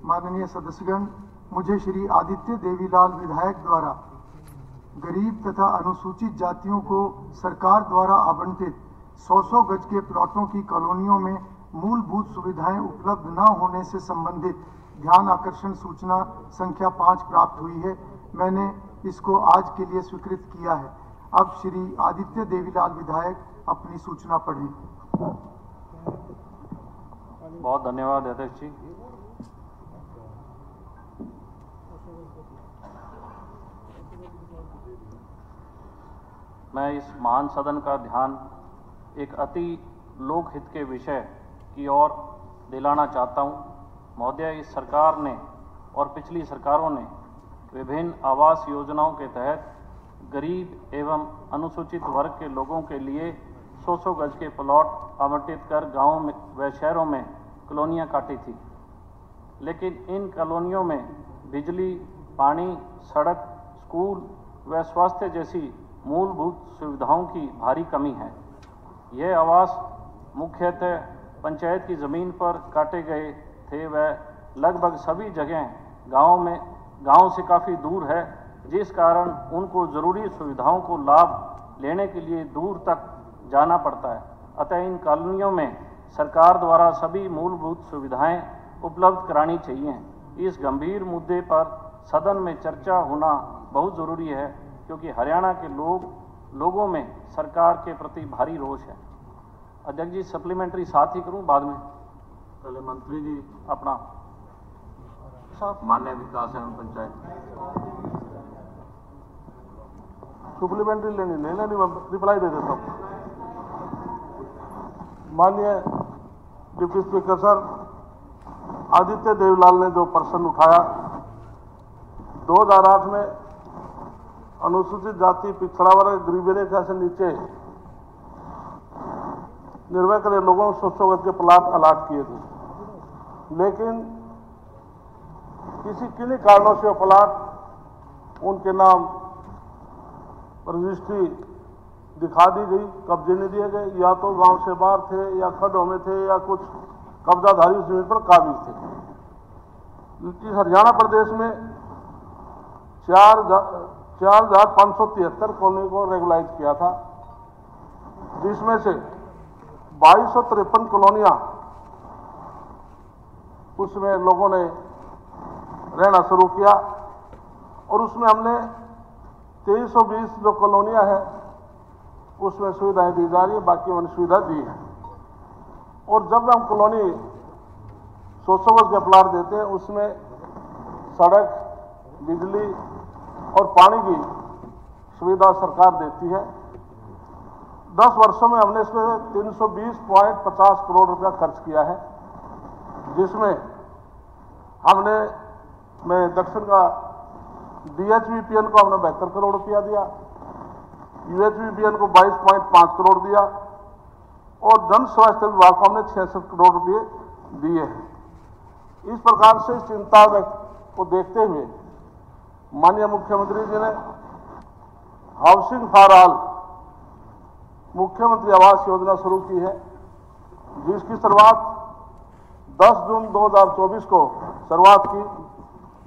माननीय सदस्यगण, मुझे श्री आदित्य देवीलाल विधायक द्वारा गरीब तथा अनुसूचित जातियों को सरकार द्वारा आवंटित 100 गज के प्लॉटों की कॉलोनियों में मूलभूत सुविधाएं उपलब्ध न होने से संबंधित ध्यान आकर्षण सूचना संख्या 5 प्राप्त हुई है। मैंने इसको आज के लिए स्वीकृत किया है। अब श्री आदित्य देवीलाल विधायक अपनी सूचना पढ़ें। बहुत धन्यवाद अध्यक्ष जी। मैं इस महान सदन का ध्यान एक अति लोकहित के विषय की ओर दिलाना चाहता हूं। महोदय, इस सरकार ने और पिछली सरकारों ने विभिन्न आवास योजनाओं के तहत गरीब एवं अनुसूचित वर्ग के लोगों के लिए 100 गज के प्लॉट आवंटित कर गांवों में व शहरों में कॉलोनियां काटी थी, लेकिन इन कॉलोनियों में बिजली, पानी, सड़क, स्कूल व स्वास्थ्य जैसी मूलभूत सुविधाओं की भारी कमी है। यह आवास मुख्यतः पंचायत की ज़मीन पर काटे गए थे व लगभग सभी जगह गांव से काफ़ी दूर है, जिस कारण उनको ज़रूरी सुविधाओं को लाभ लेने के लिए दूर तक जाना पड़ता है। अतः इन कॉलोनियों में सरकार द्वारा सभी मूलभूत सुविधाएं उपलब्ध करानी चाहिए। इस गंभीर मुद्दे पर सदन में चर्चा होना बहुत ज़रूरी है, क्योंकि हरियाणा के लोगों में सरकार के प्रति भारी रोष है। अध्यक्ष जी, सप्लीमेंट्री साथ ही करूं बाद में? पहले मंत्री जी अपना। माननीय विकास एवं पंचायत सप्लीमेंट्री लेनी नहीं लेनी, मैं रिप्लाई दे देता हूँ। माननीय deputy speaker sir, Aditya Devilal ने जो प्रश्न उठाया, 2008 में अनुसूचित जाति, पिछड़ा वर्ग, गरीबी रेखा से नीचे निर्भय करे लोगों को 100 गज के प्लाट अलाट किए थे, लेकिन किन्हीं कारणों से प्लाट उनके नाम रजिस्ट्री दिखा दी गई, कब्जे नहीं दिए गए, या तो गांव से बाहर थे या खड्डों में थे या कुछ कब्जाधारी जमीन पर काबिज थे। इस हरियाणा प्रदेश में 4,573 कॉलोनी को रेगुलाइज किया था, जिसमें से 2253 कॉलोनियां उसमें लोगों ने रहना शुरू किया, और उसमें हमने 2320 जो कॉलोनियां हैं उसमें सुविधाएं दी जा रही है, बाकी हमने सुविधा दी है। और जब हम कॉलोनी 100 गज के प्लाट देते हैं, उसमें सड़क, बिजली और पानी की सुविधा सरकार देती है। 10 वर्षों में हमने इसमें 320.50 करोड़ रुपया खर्च किया है, जिसमें हमने दक्षिण का DHBPN को हमने 72 करोड़ रुपया दिया, UHBPN को 22.5 करोड़ दिया, और जन स्वास्थ्य विभाग को हमने 66 करोड़ रुपये दिए हैं। इस प्रकार से इस चिंता को देखते हुए माननीय मुख्यमंत्री जी ने हाउसिंग फॉर ऑल मुख्यमंत्री आवास योजना शुरू की है, जिसकी शुरुआत 10 जून 2024 को शुरुआत की,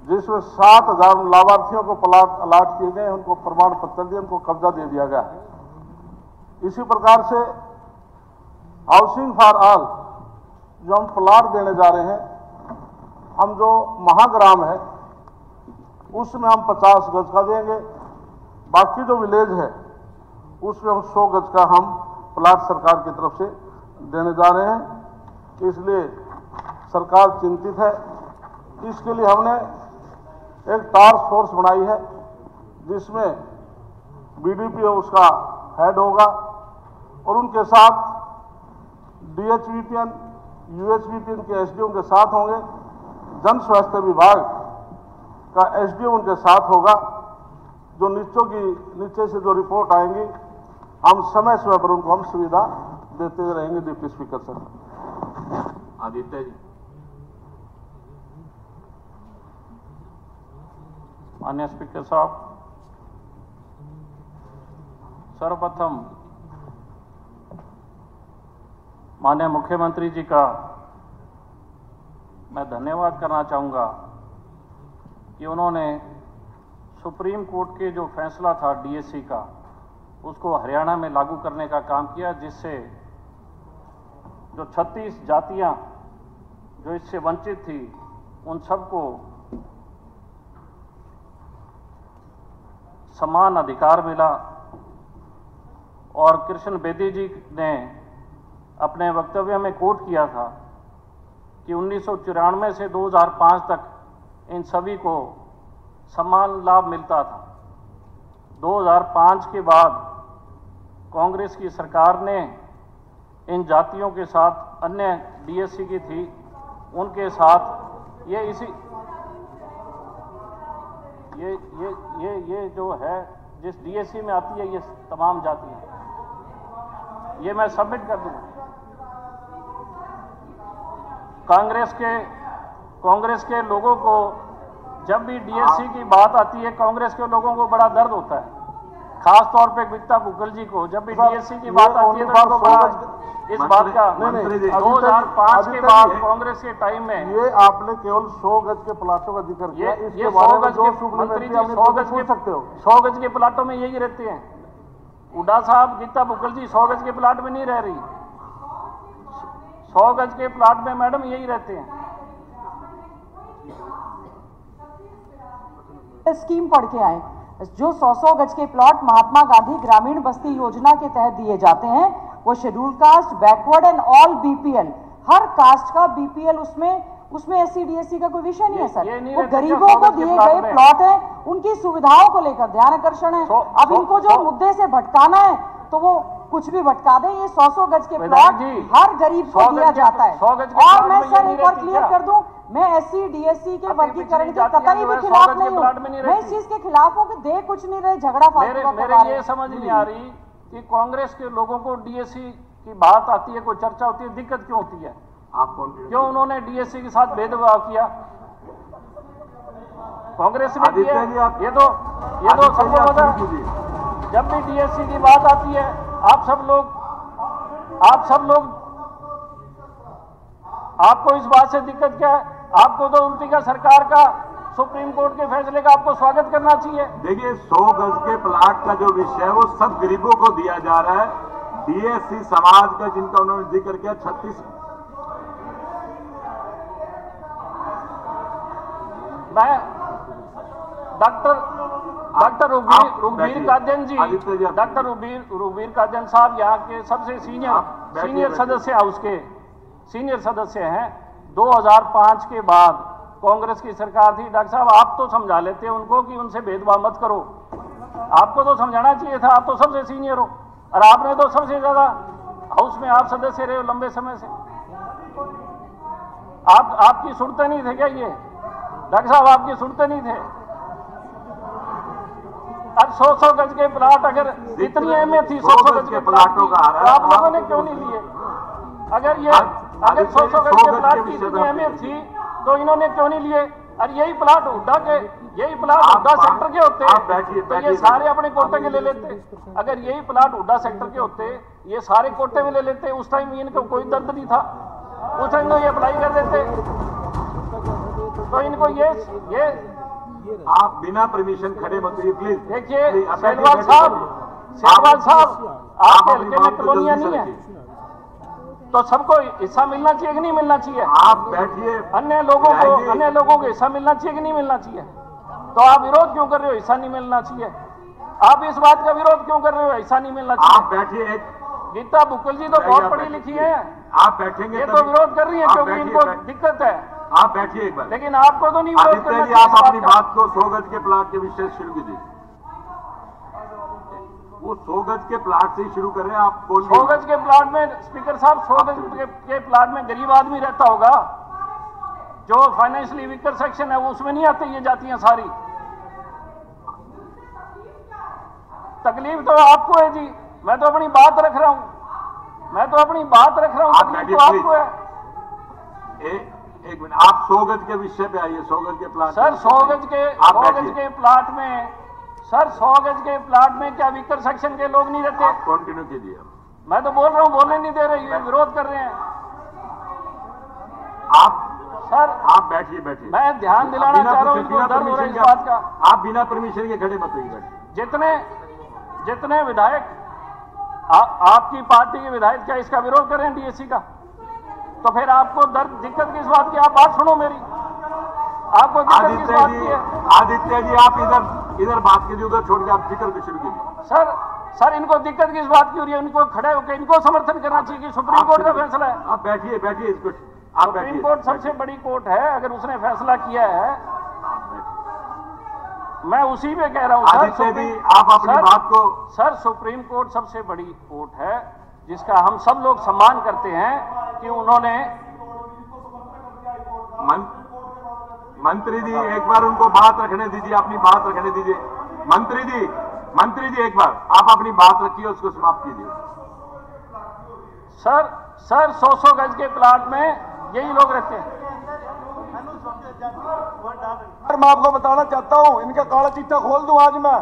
जिसमें 7,000 लाभार्थियों को प्लाट अलाट किए गए, उनको प्रमाण पत्र दिए, उनको कब्जा दे दिया गया। इसी प्रकार से हाउसिंग फॉर ऑल जो हम प्लाट देने जा रहे हैं, हम जो महाग्राम है उसमें हम 50 गज का देंगे, बाकी जो विलेज है उसमें हम 100 गज का हम प्लाट सरकार की तरफ से देने जा रहे हैं। इसलिए सरकार चिंतित है। इसके लिए हमने एक टास्क फोर्स बनाई है, जिसमें BDPO उसका हेड होगा, और उनके साथ DHBPN, UHBPN के SDO उनके साथ होंगे, जन स्वास्थ्य विभाग का SDO उनके साथ होगा। जो नीचे से जो रिपोर्ट आएंगी, हम समय समय पर उनको हम सुविधा देते रहेंगे। Deputy speaker sir. Aditya ji. माननीय स्पीकर साहब, सर्वप्रथम माननीय मुख्यमंत्री जी का मैं धन्यवाद करना चाहूँगा कि उन्होंने सुप्रीम कोर्ट के जो फैसला था डीएससी का, उसको हरियाणा में लागू करने का काम किया, जिससे जो 36 जातियां जो इससे वंचित थी उन सबको समान अधिकार मिला। और कृष्ण बेदी जी ने अपने वक्तव्य में कोट किया था कि 1994 से 2005 तक इन सभी को समान लाभ मिलता था। 2005 के बाद कांग्रेस की सरकार ने इन जातियों के साथ, अन्य डीएससी की थी उनके साथ ये जो है जिस डीएससी में आती है ये तमाम जातियां, ये मैं सबमिट कर दूंगा। कांग्रेस के लोगों को जब भी डीएससी की बात आती है, कांग्रेस के लोगों को बड़ा दर्द होता है, खास तौर पे गीता बुक्कल जी को जब भी डीएससी की बात आती है तो उनको बड़ा इस बात का 2005 के बाद कांग्रेस के टाइम में ये आपने केवल 100 गज के प्लाटों का जिक्र किया। ये 100 गज के मंत्री जी 100 गज के प्लाटों में यही रहते हैं। हुड्डा साहब, गीता बुक्कल जी 100 गज के प्लाट में नहीं रह रही, 100 गज के प्लाट में मैडम यही रहते हैं। स्कीम पढ़ के आए, जो 100 गज के प्लॉट महात्मा गांधी ग्रामीण बस्ती योजना के तहत दिए जाते हैं, वो schedule caste, backward and all BPL, हर कास्ट का बीपीएल, उसमें एससी डीएससी का कोई विषय नहीं है सर। वो गरीबों को दिए गए प्लॉट है, उनकी सुविधाओं को लेकर ध्यान आकर्षण है। अब इनको जो मुद्दे से भटकाना है तो वो कुछ भी भटका दे। ये 100 गज के प्लॉट हर गरीब को दिया जाता है। और मैं सर एक बार क्लियर कर दूं, मैं एससी डीएससी के वर्गीकरण के कतई भी खिलाफ नहीं हूँ। मैं इस चीज के खिलाफ हूँ कि दे कुछ नहीं रहे, झगड़ा फालतू मेरे ये समझ नहीं आ रही कि कांग्रेस के लोगों को डीएससी की बात आती है, कोई चर्चा होती है, दिक्कत क्यों होती है? क्यों उन्होंने डीएससी के साथ भेदभाव किया? कांग्रेस में किया ये तो सबको पता है। जब भी डीएससी की बात आती है, आप सब लोग आपको इस बात से दिक्कत क्या है? आपको तो उल्टी का सरकार का, सुप्रीम कोर्ट के फैसले का आपको स्वागत करना चाहिए। देखिए, 100 गज के प्लाट का जो विषय है वो सब गरीबों को दिया जा रहा है। डीएससी समाज का जिनका उन्होंने जिक्र किया, 36 मैं डॉक्टर रघुवीर कादयान जी, डॉक्टर रघुवीर कादयान साहब यहाँ के सबसे सीनियर सदस्य हाउस के सीनियर सदस्य हैं। 2005 के बाद कांग्रेस की सरकार थी। डॉक्टर साहब, आप तो समझा लेते उनको कि उनसे भेदभाव मत करो, आपको तो समझाना चाहिए था, आप तो सबसे सीनियर हो और आपने तो सबसे ज्यादा हाउस में आप सदस्य रहे हो लंबे समय से। आपकी सुनते नहीं थे क्या? ये डॉक्टर साहब आपकी सुनते नहीं थे? अब 100 गज के प्लाट अगर इतनी अहमियत थी 100 गज के प्लाटों का, आप लोगों ने क्यों नहीं लिए? अगर 100 गज के प्लाट की इतनी अहमियत थी तो इन्होंने क्यों नहीं लिए? और यही प्लाट हुड्डा सेक्टर के होते तो ये सारे अपने कोटे के ले लेते। अगर यही प्लाट हुड्डा सेक्टर के होते, ये सारे कोटे में ले लेते। उस टाइम इनको कोई दर्द नहीं था, उस टाइम ये अप्लाई कर देते। तो इनको ये आप बिना परमिशन खड़े मत करिए प्लीज। देखिए शहरवाल साहब, आपके हल्के में कॉलोनियां नहीं है तो सबको हिस्सा मिलना चाहिए कि नहीं मिलना चाहिए? आप बैठिए। अन्य लोगों को हिस्सा मिलना चाहिए कि नहीं मिलना चाहिए? तो आप विरोध क्यों कर रहे हो? हिस्सा नहीं मिलना चाहिए। आप इस बात का विरोध क्यों कर रहे हो? हिस्सा नहीं मिलना चाहिए। आप बैठिए। गीता बुक्कल जी तो बहुत पढ़ी लिखी है, आप बैठेंगे, ये तो विरोध कर रही है क्योंकि इनको दिक्कत है। आप बैठिए एक बार। लेकिन आपको तो नहीं विरोध करना चाहिए। आप अपनी बात को 100 गज के प्लाट के विषय से शुरू कीजिए। वो 100 गज के प्लाट से ही शुरू कर रहे हैं आप। 100 गज के प्लाट में स्पीकर साहब, 100 गज के प्लाट में गरीब आदमी रहता होगा, जो फाइनेंशियली वीकर सेक्शन है, वो उसमें नहीं आते ये जातियां सारी। तकलीफ तो आपको है जी, मैं तो अपनी बात रख रहा हूं, तकलीफ तो आपको है। एक मिनट, आप 100 गज के विषय पे आइए। 100 गज के प्लाट सर, 100 गज के प्लाट में सर 100 गज के प्लाट में क्या वीकर सेक्शन के लोग नहीं रहते? आप कंटिन्यू कीजिए। मैं तो बोल रहा हूं, बोलने नहीं दे रहे, ये विरोध कर रहे हैं। आप सर आप बैठिए बैठिए। मैं ध्यान दिलाना चाह रहा हूँ, इनको दर्द हो रहा है इस बात का। आप बिना परमिशन के खड़े मत होइए, बैठिए। जितने विधायक आपकी पार्टी के विधायक क्या इसका विरोध करें डीएससी का, तो फिर आपको दिक्कत किस बात की? आप बात सुनो मेरी, आपको दिक्कत किस बात की है? आदित्य जी आप इधर बात कीजिए, उधर छोड़ के आप जिक्र को शुरू कीजिए। सर इनको दिक्कत किस बात की हो रही है? इनको खड़े होकर इनको समर्थन करना चाहिए कि सुप्रीम कोर्ट का फैसला है। आप बैठिए इसको, आप बैठिए। सुप्रीम कोर्ट सबसे बड़ी कोर्ट है, अगर उसने फैसला किया है, मैं उसी पे कह रहा हूं आदित्य जी आप अपनी बात को। सर सुप्रीम कोर्ट सबसे बड़ी कोर्ट है जिसका हम सब लोग सम्मान करते हैं कि उन्होंने। मंत्री जी एक बार उनको बात रखने दीजिए, अपनी बात रखने दीजिए। मंत्री जी एक बार आप अपनी बात रखिए, उसको समाप्त कीजिए। सर 100 गज के प्लाट में यही लोग रहते हैं। मैं आपको बताना चाहता हूं, इनका काला चिट्ठा खोल दूं आज मैं।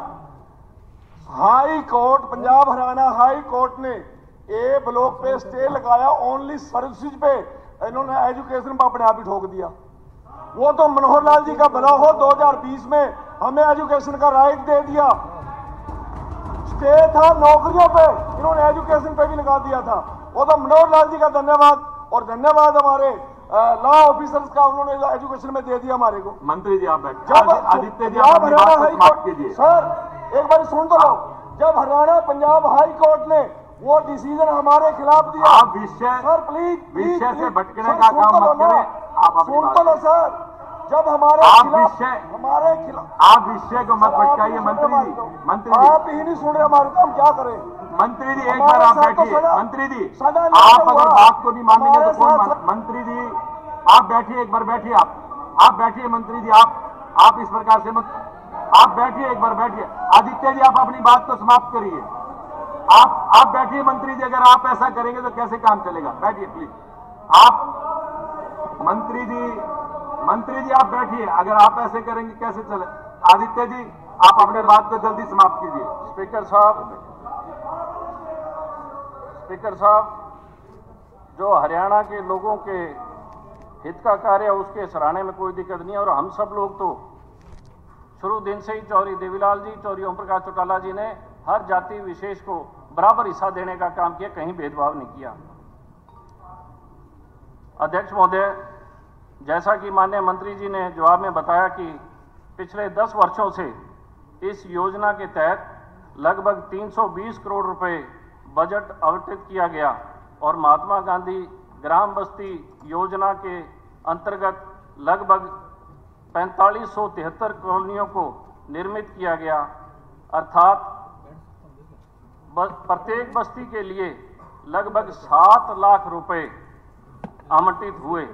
High court, Punjab Haryana high court ने ए ब्लॉक पे स्टे लगाया, ओनली सर्विसेज पे। इन्होंने एजुकेशन पर अपने आप ही ठोक दिया। वो तो मनोहर लाल जी का भला हो, 2020 में हमें एजुकेशन का राइट दे दिया। स्टे था नौकरियों पे, इन्होंने एजुकेशन पे भी लगा दिया था। वो तो मनोहर लाल जी का धन्यवाद, और धन्यवाद हमारे लॉ ऑफिसर्स का, उन्होंने एजुकेशन में दे दिया हमारे को। मंत्री जी आप बैठिए। जब आदित्य जी आप अपनी बात को समाप्त कीजिए। सर एक बार सुन तो लो, जब हरियाणा पंजाब हाई कोर्ट ने वो डिसीजन हमारे खिलाफ दिया। आप सर प्लीज विषय से भटकने का काम मत करें। आप सुन तो लो सर, जब हमारे खिलाफ आप विषय को मत भटकाइए। मंत्री जी आप ही नहीं सुन रहे हमारे, तो हम क्या करें? मंत्री जी एक बार आप बैठिए। मंत्री जी आप अगर बात को नहीं मानेंगे तो कौन मंत्री जी आप बैठिए, एक बार बैठिए। आप बैठिए मंत्री जी, आप इस प्रकार से मत। आप बैठिए, एक बार बैठिए। आदित्य जी आप अपनी बात को समाप्त करिए। आप बैठिए मंत्री जी, अगर आप ऐसा करेंगे तो कैसे काम चलेगा? बैठिए प्लीज। आप मंत्री जी आप बैठिए, अगर आप ऐसे करेंगे कैसे चले? आदित्य जी आप अपने बात को जल्दी समाप्त कीजिए। स्पीकर साहब जो हरियाणा के लोगों के हित का कार्य है उसके सराहने में कोई दिक्कत नहीं है, और हम सब लोग तो शुरू दिन से ही चौधरी देवीलाल जी, चौधरी ओम प्रकाश चौटाला जी ने हर जाति विशेष को बराबर हिस्सा देने का काम किया, कहीं भेदभाव नहीं किया। अध्यक्ष महोदय, जैसा कि माननीय मंत्री जी ने जवाब में बताया कि पिछले 10 वर्षों से इस योजना के तहत लगभग 320 करोड़ रुपए बजट आवंटित किया गया, और महात्मा गांधी ग्राम बस्ती योजना के अंतर्गत लगभग 4573 कॉलोनियों को निर्मित किया गया, अर्थात प्रत्येक बस्ती के लिए लगभग 7 लाख रुपए आवंटित हुए।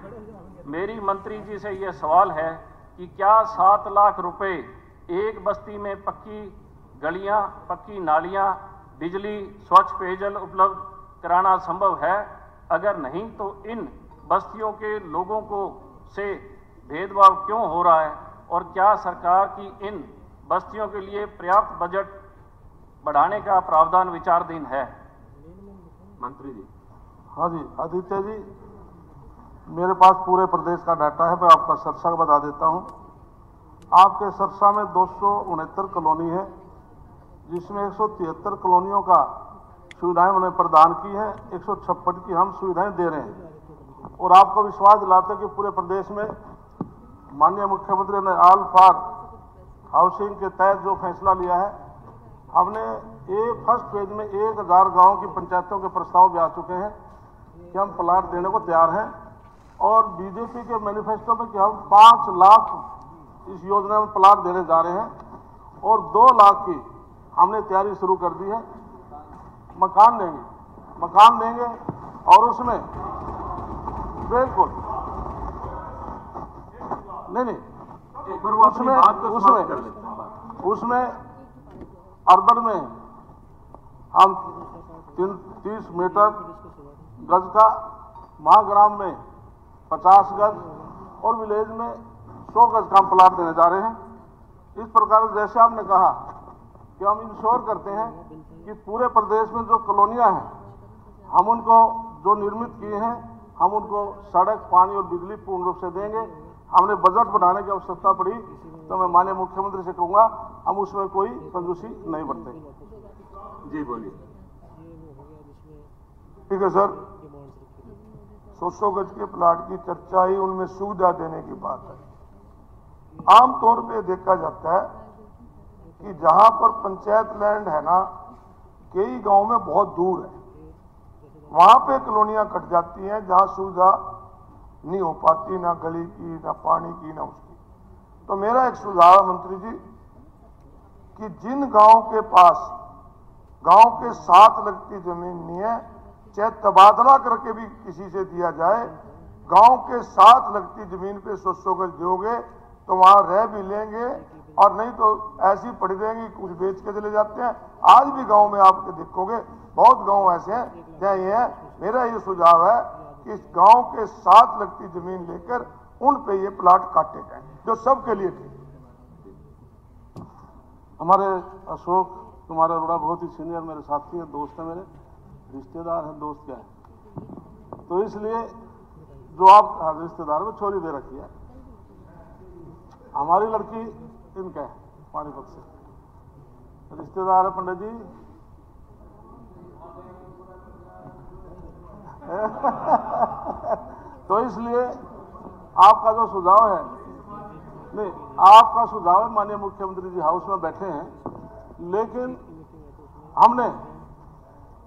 मेरी मंत्री जी से यह सवाल है कि क्या 7 लाख रुपए एक बस्ती में पक्की गलियां, पक्की नालियां, बिजली, स्वच्छ पेयजल उपलब्ध कराना संभव है? अगर नहीं तो इन बस्तियों के लोगों को से भेदभाव क्यों हो रहा है, और क्या सरकार की इन बस्तियों के लिए पर्याप्त बजट बढ़ाने का प्रावधान विचाराधीन है? मंत्री जी। हाँ जी आदित्य जी, मेरे पास पूरे प्रदेश का डाटा है, मैं आपका सरसा बता देता हूँ। आपके सरसा में 269 कॉलोनी है, जिसमें 173 कॉलोनियों का सुविधाएं उन्हें प्रदान की है, 156 की हम सुविधाएं दे रहे हैं। और आपको विश्वास दिलाते कि पूरे प्रदेश में माननीय मुख्यमंत्री ने ऑल फॉर हाउसिंग के तहत जो फैसला लिया है, हमने फर्स्ट फेज में 1000 गाँव की पंचायतों के प्रस्ताव भी आ चुके हैं कि हम प्लाट देने को तैयार हैं। और बीजेपी के मैनिफेस्टो में कि हम 5 लाख इस योजना में प्लाट देने जा रहे हैं, और 2 लाख की हमने तैयारी शुरू कर दी है। मकान देंगे और उसमें बिल्कुल नहीं उसमें अर्बन में हम 30 मीटर गज का, महाग्राम में 50 गज और विलेज में 100 गज का प्लाट देने जा रहे हैं। इस प्रकार जैसे आपने कहा कि हम इंश्योर करते हैं कि पूरे प्रदेश में जो कॉलोनियां हैं हम उनको जो निर्मित किए हैं हम उनको सड़क, पानी और बिजली पूर्ण रूप से देंगे। हमने बजट बढ़ाने की आवश्यकता पड़ी तो मैं माननीय मुख्यमंत्री से कहूंगा हम उसमें कोई कंजूसी नहीं बरतेंगे। जी बोलिए। ठीक है सर, 100 गज के प्लाट की चर्चा ही उनमें सुविधा देने की बात है। आमतौर पे देखा जाता है कि जहां पर पंचायत लैंड है ना, कई गांव में बहुत दूर है, वहां पे कॉलोनियां कट जाती हैं जहां सुविधा नहीं हो पाती, ना गली की, ना पानी की, ना उसकी। तो मेरा एक सुझाव है मंत्री जी कि जिन गांव के पास गांव के साथ लगती जमीन नहीं है, चाहे तबादला करके भी किसी से दिया जाए, गांव के साथ लगती जमीन पे 100 गज दोगे तो वहां रह भी लेंगे, और नहीं तो ऐसी पड़ी रहेंगी, कुछ बेच के चले जाते हैं। आज भी गांव में आप देखोगे बहुत गांव ऐसे हैं जहां ये है। मेरा ये सुझाव है कि इस गांव के साथ लगती जमीन लेकर उन पे ये प्लाट काटे जाएं, जो सबके लिए ठीक। हमारे अशोक कुमार अरोड़ा बहुत ही सीनियर मेरे साथी हैं, दोस्त हैं, मेरे रिश्तेदार हैं, दोस्त क्या है, तो इसलिए जो आप रिश्तेदार में छोरी दे रखी है, हमारी लड़की इनका है पानीपत से, रिश्तेदार है पंडित जी। तो इसलिए आपका जो सुझाव है, नहीं आपका सुझाव है, माननीय मुख्यमंत्री जी हाउस में बैठे हैं, लेकिन हमने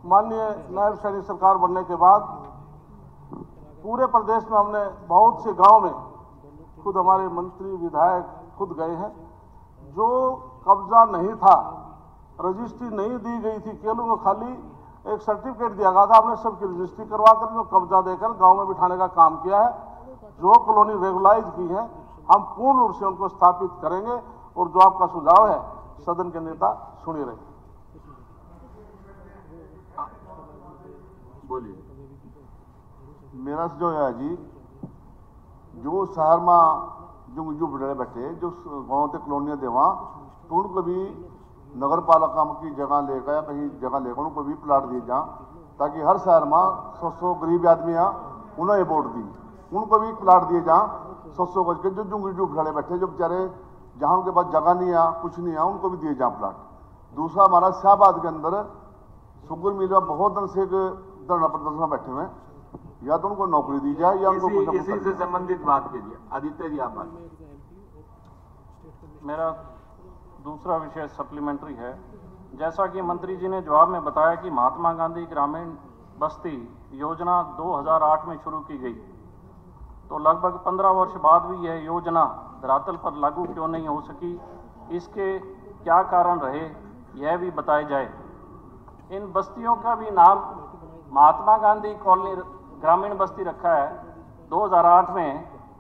माननीय नायब सैनिक सरकार बनने के बाद पूरे प्रदेश में हमने बहुत से गांव में खुद हमारे मंत्री विधायक खुद गए हैं। जो कब्जा नहीं था, रजिस्ट्री नहीं दी गई थी, केवल वो खाली एक सर्टिफिकेट दिया गया था, हमने सबकी रजिस्ट्री करवा कर जो कब्जा देकर गांव में बिठाने का काम किया है। जो कॉलोनी रेगुलाइज की है हम पूर्ण रूप से उनको स्थापित करेंगे, और जो आपका सुझाव है सदन के नेता सुनी रहे। बोलिए। मेरा जो है जी, जो शहर में जो बड़े बैठे जो गाँव से कॉलोनियाँ देवा, तो उनको भी नगर पालिका की जगह लेकर या कहीं जगह लेकर उनको भी प्लाट दिए जा, ताकि हर शहर में 100 गरीब आदमी हैं उन्हें वोट दी, उनको भी प्लाट दिए जा 100 गज के। जो खड़े बैठे जो बेचारे जहाँ उनके पास जगह नहीं है, कुछ नहीं है, उनको भी दिए जा प्लाट। दूसरा हमारा शाहबाद के अंदर शुगर मिल में बहुत दिन से धरना प्रदर्शन में बैठे हुए, या तो उनको नौकरी दी जाए या उनको इसी से संबंधित बात कीजिए। आदित्य जी आप बात। मेरा दूसरा विषय सप्लीमेंट्री है। जैसा कि मंत्री जी ने जवाब में बताया कि महात्मा गांधी ग्रामीण बस्ती योजना 2008 में शुरू की गई, तो लगभग 15 वर्ष बाद भी यह योजना धरातल पर लागू क्यों नहीं हो सकी, इसके क्या कारण रहे, यह भी बताया जाए। इन बस्तियों का भी नाम महात्मा गांधी कॉलोनी ग्रामीण बस्ती रखा है। 2008 में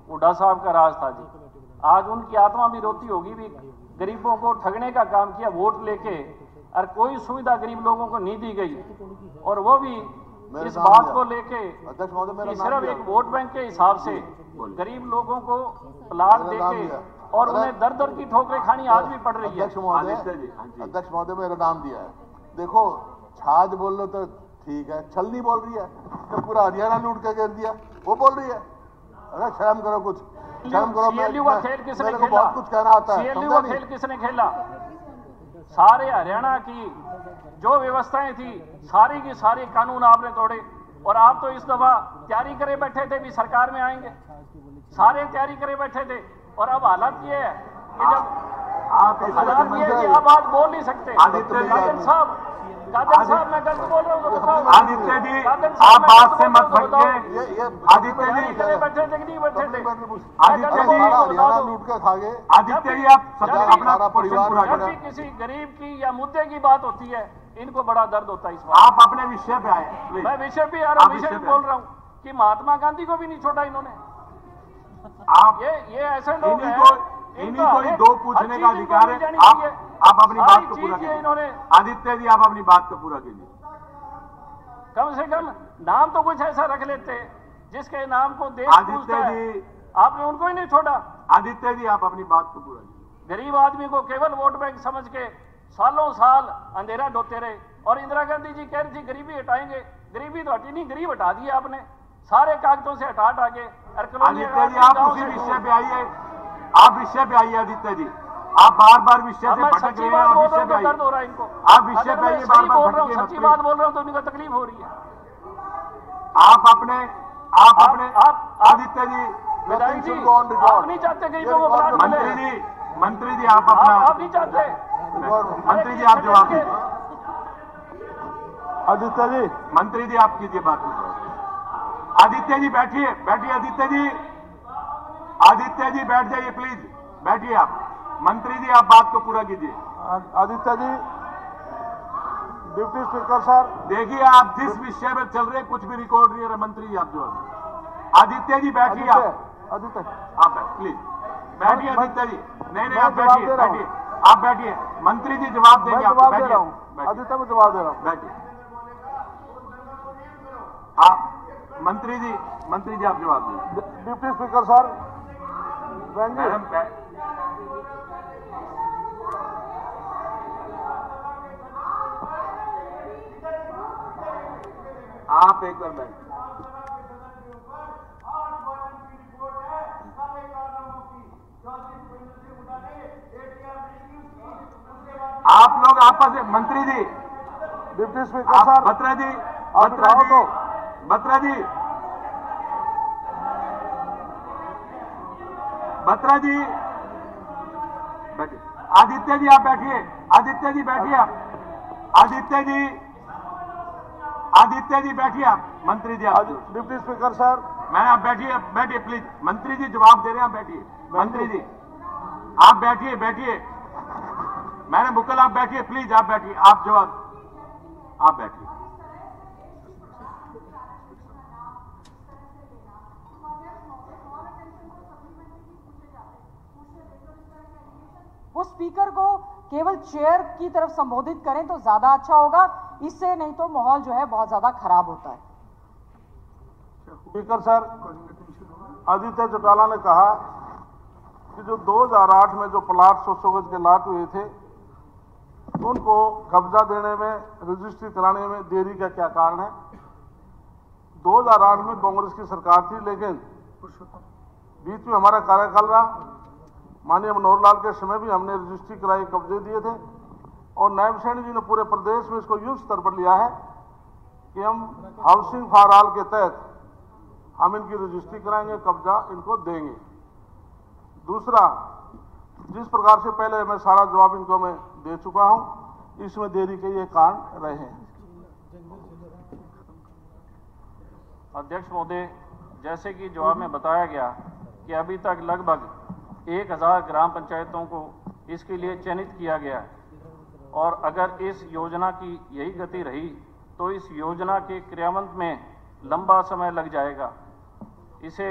हुड्डा साहब का राज था जी। आज उनकी आत्मा भी रोती होगी, भी गरीबों को ठगने का काम किया वोट लेके, और कोई सुविधा गरीब लोगों को नहीं दी गई, और वो भी इस बात को लेके कि सिर्फ एक वोट बैंक के हिसाब से गरीब लोगों को प्लाट देके और उन्हें दर दर की ठोकरें खानी आज भी पड़ रही है। अध्यक्ष महोदय मेरा नाम दिया है। देखो छाछ बोल लो तो ठीक है, छल नहीं बोल रही है तो पूरा हरियाणा लूट के गिर दिया, वो बोल रही है। अरे शर्म करो, कुछ शर्म करो। सीएलयू का खेल किसने खेला? बहुत कुछ कहना आता है। सीएलयू का खेल किसने खेला? सारे हरियाणा की जो व्यवस्थाएं थी सारी की सारी कानून आपने तोड़े, और आप तो इस दफा तैयारी करे बैठे थे भी सरकार में आएंगे, सारे तैयारी करे बैठे थे, और अब हालत ये है कि जब आप हालात ये है कि आप आज बोल नहीं सकते। कादर साहब मैं गलत बोल रहा हूँ तो बताओ। आदित्य जी आप बात से मत भटके। आदित्य जी बैठे थे कि नहीं बैठे थे? आदित्य जी हरियाणा लूट के खा गए। आदित्य जी आप अपना परिवार पूरा जब करें। भी किसी गरीब की या मुद्दे की बात होती है इनको बड़ा दर्द होता है। इस बात आप अपने विषय पे आए। मैं विषय भी आ रहा हूँ, विषय भी बोल रहा हूँ कि महात्मा गांधी को भी नहीं छोड़ा इन्होंने। आप ये ऐसे लोग हैं इन्हीं को ही दो पूछने का अधिकार है। आप अपनी बात को पूरा कीजिए। इन्होंने आदित्य जी आप अपनी बात को पूरा कीजिए। कम से कम नाम तो कुछ ऐसा रख लेते जिसके नाम को देश पूछता है। आपने उनको ही नहीं छोड़ा। आदित्य जी आप अपनी बात को पूरा कीजिए। गरीब आदमी को केवल वोट बैंक समझ के सालों साल अंधेरा ढोते रहे, और इंदिरा गांधी जी कह रही थी गरीबी हटाएंगे, गरीबी तो हटी नहीं, गरीब हटा दिया आपने। सारे कागजों से हटा के आदित्य जी आप उसी विषय पे आइए, आप विषय पे आइए आदित्य जी, आप बार बार विषय से भटक रहे हैं, आप विषय पे आइए, दर्द हो रहा है इनको, आप विषय पे आइए, बार बार भटकिए मत। सच्ची बात बोल रहा हूँ तो इनको तकलीफ हो रही है। आप अपने आदित्य जी विधायक जी आप नहीं चाहते गरीबों को प्लाट मिले? मंत्री जी आप अपना, आप नहीं चाहते? मंत्री जी आप जवाब दीजिए। आदित्य जी, मंत्री जी आप कीजिए बात। आदित्य जी बैठिए, बैठिए आदित्य जी, आदित्य जी बैठ जाइए प्लीज, बैठिए आप। मंत्री जी आप बात को पूरा कीजिए। Aditya ji, deputy speaker sir, देखिए आप जिस विषय में चल रहे कुछ भी रिकॉर्ड नहीं है। मंत्री जी आप जवाब। आदित्य जी बैठिए, आदित्य आप प्लीज बैठिए। आदित्य जी नहीं आप बैठिए, बैठिए आप बैठिए, मंत्री जी जवाब देंगे आपको, बैठिए। आदित्य मैं जवाब दे रहा हूँ, बैठिए आप। मंत्री जी आप जवाब दीजिए। डिप्टी स्पीकर सर, मैडम आप एक बार बैठ। आप लोग आपस में, मंत्री जी, डिप्टी स्पीकर सर, बत्रा जी, बत्रा जी बैठिए। आदित्य जी आप बैठिए, आदित्य जी बैठिए आप, आदित्य जी बैठिए आप। मंत्री जी आप, डिप्टी स्पीकर सर, मैंने आप बैठिए, बैठिए प्लीज। मंत्री जी जवाब दे रहे हैं, आप बैठिए। मंत्री जी आप बैठिए, बैठिए। मैंने मुकल आप बैठिए प्लीज, आप बैठिए, आप जवाब, आप बैठिए। वो स्पीकर को केवल चेयर की तरफ संबोधित करें तो ज्यादा अच्छा होगा, इससे नहीं तो माहौल जो है बहुत ज्यादा खराब होता है। स्पीकर सर, आदित्य चौटाला ने कहा कि जो 2008 में जो प्लाट 100 गज के लाट हुए थे उनको कब्जा देने में, रजिस्ट्री कराने में देरी का क्या कारण है। 2008 में कांग्रेस की सरकार थी, लेकिन बीच में हमारा कार्यकाल रहा। माननीय मनोहर लाल के समय भी हमने रजिस्ट्री कराई, कब्जे दिए थे, और नायब सैनी जी ने पूरे प्रदेश में इसको युद्ध स्तर पर लिया है कि हम हाउसिंग फॉर ऑल के तहत हम इनकी रजिस्ट्री कराएंगे, कब्जा इनको देंगे। दूसरा, जिस प्रकार से पहले मैं सारा जवाब इनको मैं दे चुका हूं, इसमें देरी के ये कारण रहे हैं। अध्यक्ष महोदय, जैसे कि जवाब में बताया गया कि अभी तक लगभग 1000 ग्राम पंचायतों को इसके लिए चयनित किया गया है, और अगर इस योजना की यही गति रही तो इस योजना के क्रियान्वयन में लंबा समय लग जाएगा। इसे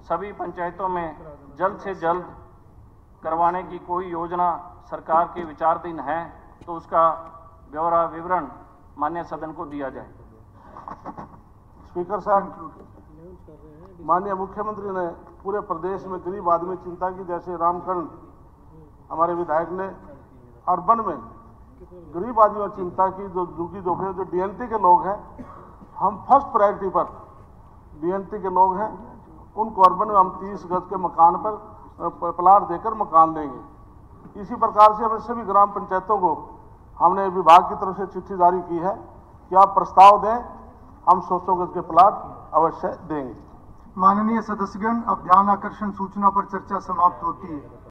सभी पंचायतों में जल्द से जल्द करवाने की कोई योजना सरकार के विचाराधीन है तो उसका ब्यौरा विवरण माननीय सदन को दिया जाए। स्पीकर साहब, माननीय मुख्यमंत्री ने पूरे प्रदेश में गरीब आदमी चिंता की, जैसे रामकरण हमारे विधायक ने अर्बन में गरीब आदमियों चिंता की, जो दुखी झोंपड़े जो डीएनटी के लोग हैं, हम फर्स्ट प्रायोरिटी पर डीएनटी के लोग हैं, उनको अर्बन में हम 30 गज के मकान पर प्लाट देकर मकान देंगे। इसी प्रकार से हमें सभी ग्राम पंचायतों को हमने विभाग की तरफ से चिट्ठी जारी की है कि आप प्रस्ताव दें, हम 100 गज के प्लाट अवश्य देंगे। माननीय सदस्यगण, अब ध्यान आकर्षण सूचना पर चर्चा समाप्त होती है।